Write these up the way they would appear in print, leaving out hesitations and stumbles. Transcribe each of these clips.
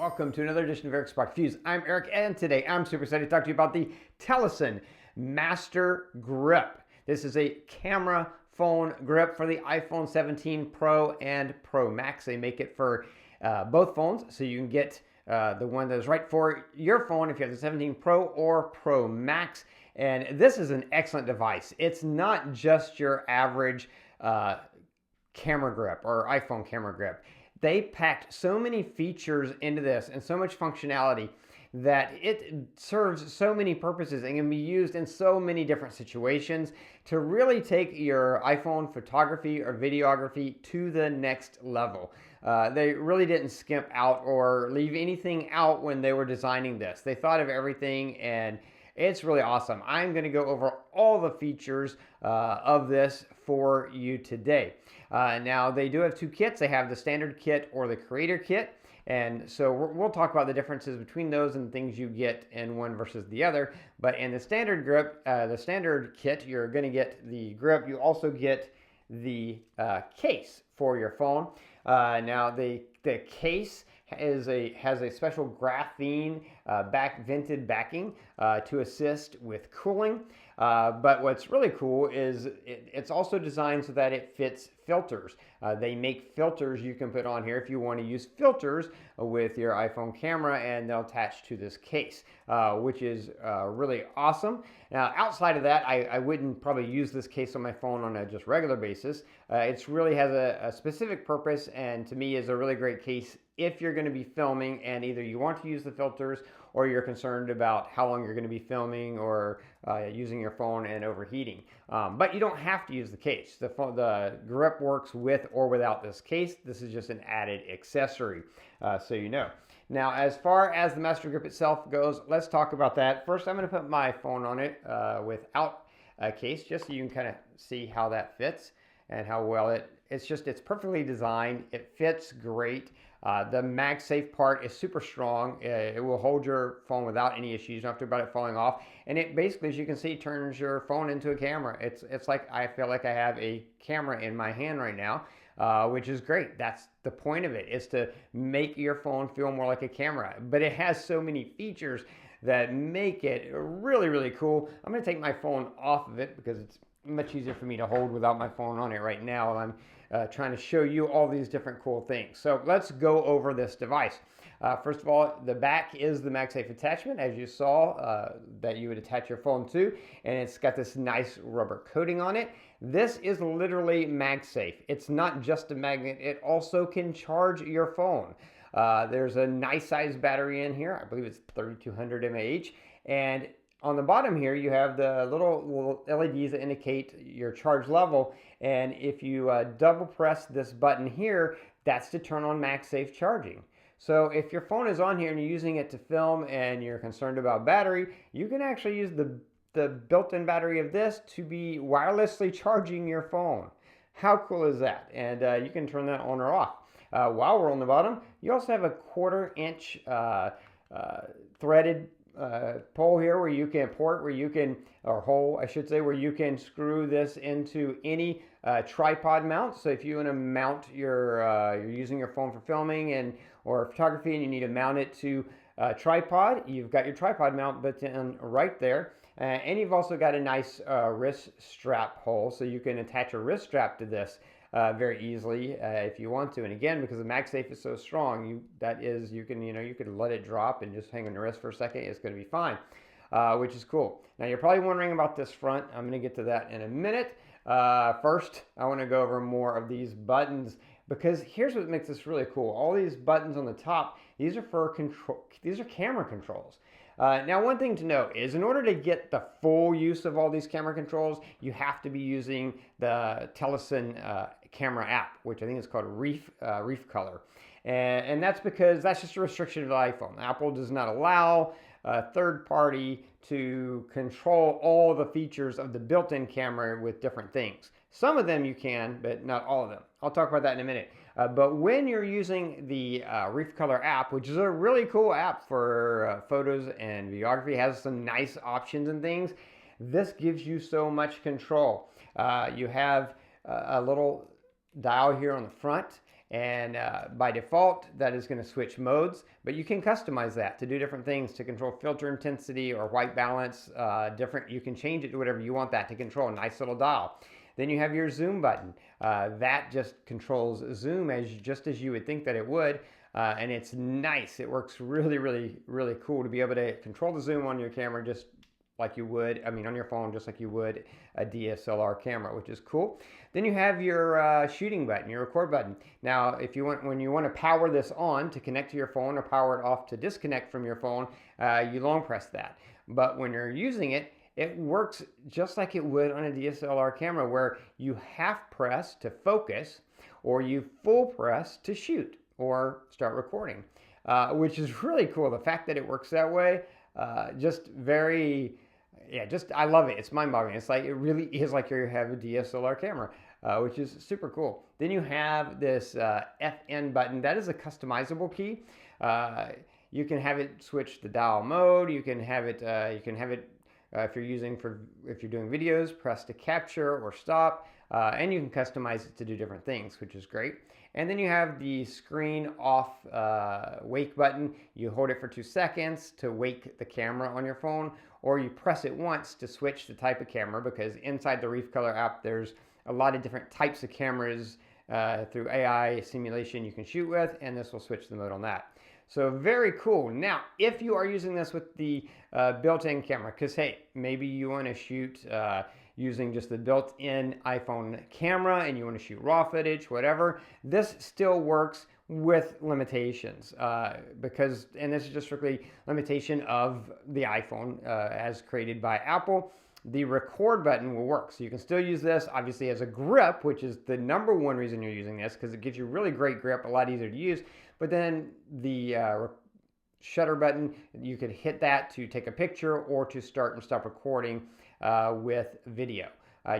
Welcome to another edition of Eric's Product Reviews. I'm Eric, and today I'm super excited to talk to you about the Telesin Master Grip. This is a camera phone grip for the iPhone 17 Pro and Pro Max. They make it for both phones, so you can get the one that is right for your phone if you have the 17 Pro or Pro Max. And this is an excellent device. It's not just your average camera grip or iPhone camera grip. They packed so many features into this and so much functionality that it serves so many purposes and can be used in so many different situations to really take your iPhone photography or videography to the next level. They really didn't skimp out or leave anything out when they were designing this. They thought of everything, and it's really awesome. I'm going to go over all the features of this for you today. Now, they do have two kits. They have the standard kit or the creator kit. And so we'll talk about the differences between those and things you get in one versus the other. But in the standard grip, the standard kit, you're going to get the grip. You also get the case for your phone. Now, the case has a special graphene vented backing to assist with cooling. But what's really cool is it's also designed so that it fits filters. They make filters you can put on here if you want to use filters with your iPhone camera, and they'll attach to this case, which is really awesome. Now, outside of that, I wouldn't probably use this case on my phone on a just regular basis. It really has a specific purpose, and to me is a really great case if you're going to be filming and either you want to use the filters or you're concerned about how long you're going to be filming or using your phone and overheating. But you don't have to use the case. The grip works with or without this case. This is just an added accessory, so you know. Now, as far as the Master Grip itself goes, let's talk about that. First, I'm going to put my phone on it without a case, just so you can kind of see how that fits and how well it's perfectly designed. It fits great. The MagSafe part is super strong. It will hold your phone without any issues. You don't have to worry about it falling off. And it basically, as you can see, turns your phone into a camera. It's like I feel like I have a camera in my hand right now, which is great. That's the point of it, is to make your phone feel more like a camera. But it has so many features that make it really, really cool. I'm going to take my phone off of it because it's much easier for me to hold without my phone on it right now while I'm trying to show you all these different cool things. So let's go over this device. First of all, the back is the MagSafe attachment, as you saw, that you would attach your phone to, and it's got this nice rubber coating on it. This is literally MagSafe. It's not just a magnet, it also can charge your phone. There's a nice size battery in here. I believe it's 3200 mAh, and on the bottom here, you have the little LEDs that indicate your charge level. And if you double press this button here, that's to turn on MagSafe charging. So if your phone is on here and you're using it to film and you're concerned about battery, you can actually use the built-in battery of this to be wirelessly charging your phone. How cool is that? And you can turn that on or off. While we're on the bottom, you also have a 1/4 inch threaded pole here where you can or hole I should say, where you can screw this into any tripod mount. So if you want to mount you're using your phone for filming or photography and you need to mount it to a tripod, you've got your tripod mount button right there. And you've also got a nice wrist strap hole, so you can attach a wrist strap to this very easily if you want to. And again, because the MagSafe is so strong, you could let it drop and just hang on your wrist for a second. It's going to be fine, which is cool. Now, you're probably wondering about this front. I'm going to get to that in a minute. First, I want to go over more of these buttons, because here's what makes this really cool. All these buttons on the top, these are for control. These are camera controls. Now, one thing to note is, in order to get the full use of all these camera controls, you have to be using the Telesin camera app, which I think is called Reef Color. And that's because that's just a restriction of the iPhone. Apple does not allow a third party to control all the features of the built-in camera with different things. Some of them you can, but not all of them. I'll talk about that in a minute. But when you're using the Reef Color app, which is a really cool app for photos and videography, has some nice options and things, this gives you so much control. You have a little dial here on the front, And by default, that is going to switch modes, but you can customize that to do different things, to control filter intensity or white balance. You can change it to whatever you want that to control. A nice little dial. Then you have your zoom button. That just controls zoom just as you would think that it would. And it's nice. It works really, really, really cool to be able to control the zoom on your camera just like you would, on your phone, just like you would a DSLR camera, which is cool. Then you have your shooting button, your record button. Now, when you want to power this on to connect to your phone or power it off to disconnect from your phone, you long press that. But when you're using it, it works just like it would on a DSLR camera, where you half press to focus, or you full press to shoot or start recording, which is really cool. The fact that it works that way, I love it. It's mind-boggling. It's like, it really is like you have a DSLR camera, which is super cool. Then you have this FN button. That is a customizable key. You can have it switch the dial mode. You can have it. If you're doing videos, press to capture or stop, and you can customize it to do different things, which is great. And then you have the screen off wake button. You hold it for 2 seconds to wake the camera on your phone, or you press it once to switch the type of camera, because inside the Reef Color app, there's a lot of different types of cameras through AI simulation you can shoot with, and this will switch the mode on that. So very cool. Now, if you are using this with the built-in camera, because hey, maybe you want to shoot using just the built-in iPhone camera and you want to shoot raw footage, whatever, this still works with limitations, and this is just strictly limitation of the iPhone as created by Apple. The record button will work. So you can still use this, obviously, as a grip, which is the #1 reason you're using this, because it gives you really great grip, a lot easier to use. But then the shutter button, you could hit that to take a picture or to start and stop recording with video.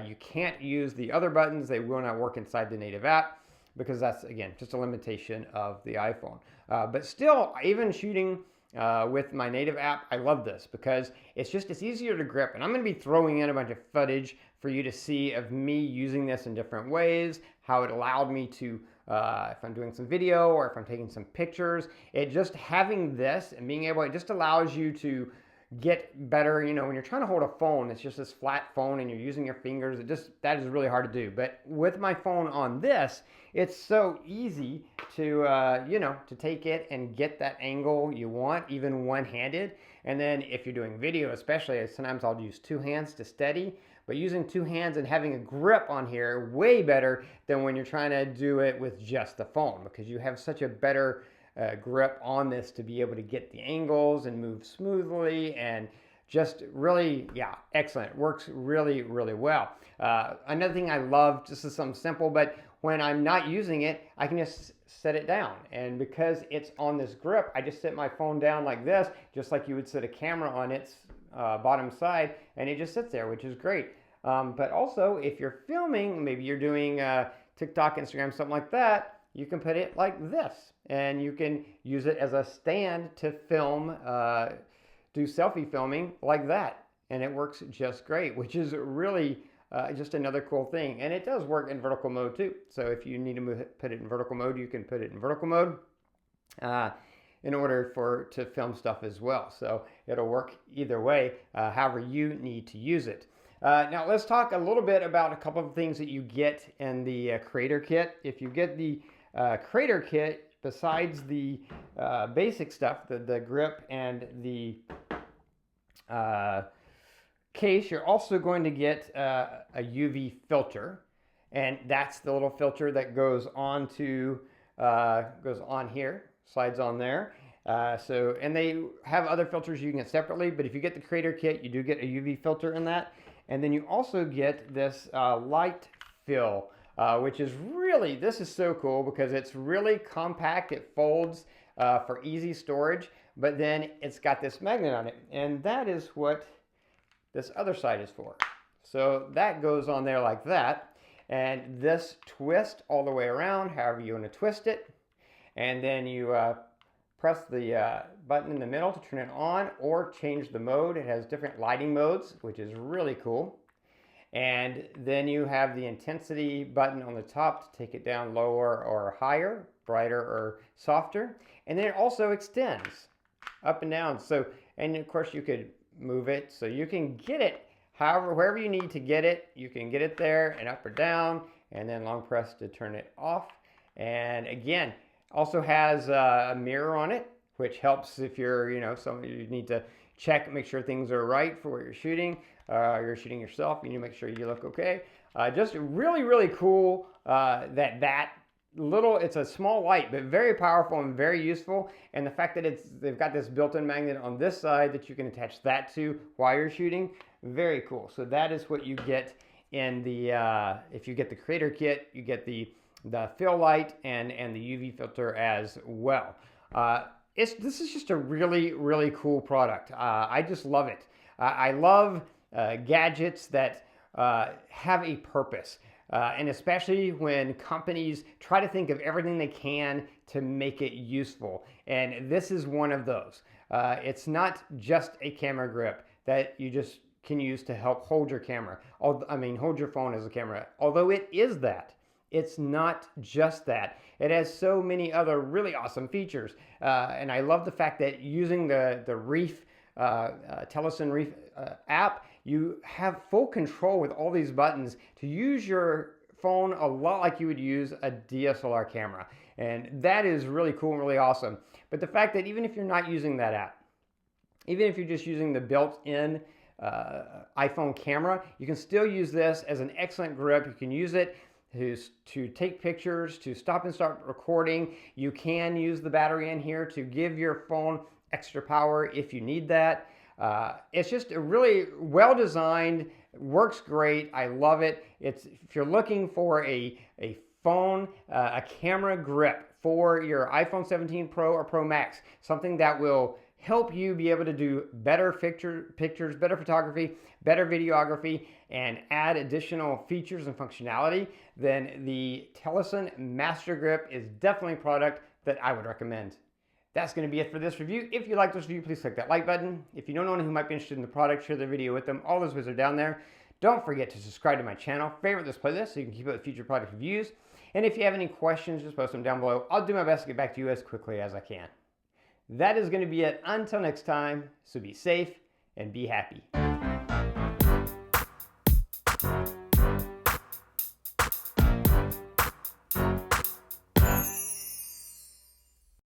You can't use the other buttons. They will not work inside the native app, because that's, again, just a limitation of the iPhone. But still, even shooting with my native app, I love this because it's easier to grip. And I'm going to be throwing in a bunch of footage for you to see of me using this in different ways, how it allowed me to, if I'm doing some video or if I'm taking some pictures, having this and being able, it just allows you to get better. When you're trying to hold a phone, it's just this flat phone and you're using your fingers, that is really hard to do. But with my phone on this, it's so easy to to take it and get that angle you want, even one-handed. And then if you're doing video, especially, sometimes I'll use 2 hands to steady, but using 2 hands and having a grip on here, way better than when you're trying to do it with just the phone, because you have such a better grip on this to be able to get the angles and move smoothly, and just really, excellent. It works really, really well. Another thing I love, this is something simple, but when I'm not using it, I can just set it down. And because it's on this grip, I just set my phone down like this, just like you would set a camera on its bottom side, and it just sits there, which is great. But also, if you're filming, maybe you're doing TikTok, Instagram, something like that, you can put it like this, and you can use it as a stand to film, do selfie filming like that, and it works just great, which is really just another cool thing. And it does work in vertical mode too. So if you need to put it in vertical mode, you can put it in vertical mode in order to film stuff as well. So it'll work either way, however you need to use it. Now let's talk a little bit about a couple of things that you get in the Creator Kit. If you get the Creator Kit, besides the basic stuff, the grip and the case, you're also going to get a UV filter, and that's the little filter that goes on here, slides on there. And they have other filters you can get separately, but if you get the Creator Kit, you do get a UV filter in that. And then you also get this light fill, which is really, this is so cool because it's really compact. It folds for easy storage, but then it's got this magnet on it, and that is what this other side is for. So that goes on there like that, and this twists all the way around, however you want to twist it, and then you press the button in the middle to turn it on or change the mode. It has different lighting modes, which is really cool. And then you have the intensity button on the top to take it down lower or higher, brighter or softer. And then it also extends up and down. So, and of course you could move it so you can get it however, wherever you need to get it. You can get it there and up or down, and then long press to turn it off. And again, also has a mirror on it, which helps if you're, somebody you need to check, make sure things are right for what you're shooting. You're shooting yourself, you need to make sure you look okay. Just really, really cool that little, it's a small light, but very powerful and very useful. And the fact that they've got this built-in magnet on this side that you can attach that to while you're shooting, very cool. So that is what you get in the, if you get the creator kit, you get the fill light and the UV filter as well. This is just a really, really cool product. I just love it. I love gadgets that have a purpose. And especially when companies try to think of everything they can to make it useful. And this is one of those. It's not just a camera grip that you just can use to help hold your camera. Hold your phone as a camera. Although it is that, it's not just that. It has so many other really awesome features. And I love the fact that using the Reef, Telesin Reef app, you have full control with all these buttons to use your phone a lot like you would use a DSLR camera. And that is really cool and really awesome. But the fact that even if you're not using that app, even if you're just using the built-in iPhone camera, you can still use this as an excellent grip. You can use it to take pictures, to stop and start recording. You can use the battery in here to give your phone extra power if you need that. It's just a really well designed, works great. I love it. If you're looking for a phone, a camera grip for your iPhone 17 Pro or Pro Max, something that will help you be able to do better pictures, better photography, better videography, and add additional features and functionality, then the Telesin Master Grip is definitely a product that I would recommend. That's going to be it for this review. If you like this review, please click that like button. If you know anyone who might be interested in the product, share the video with them. All those videos are down there. Don't forget to subscribe to my channel, favorite this playlist so you can keep up with future product reviews. And if you have any questions, just post them down below. I'll do my best to get back to you as quickly as I can. That is going to be it. Until next time, so be safe and be happy.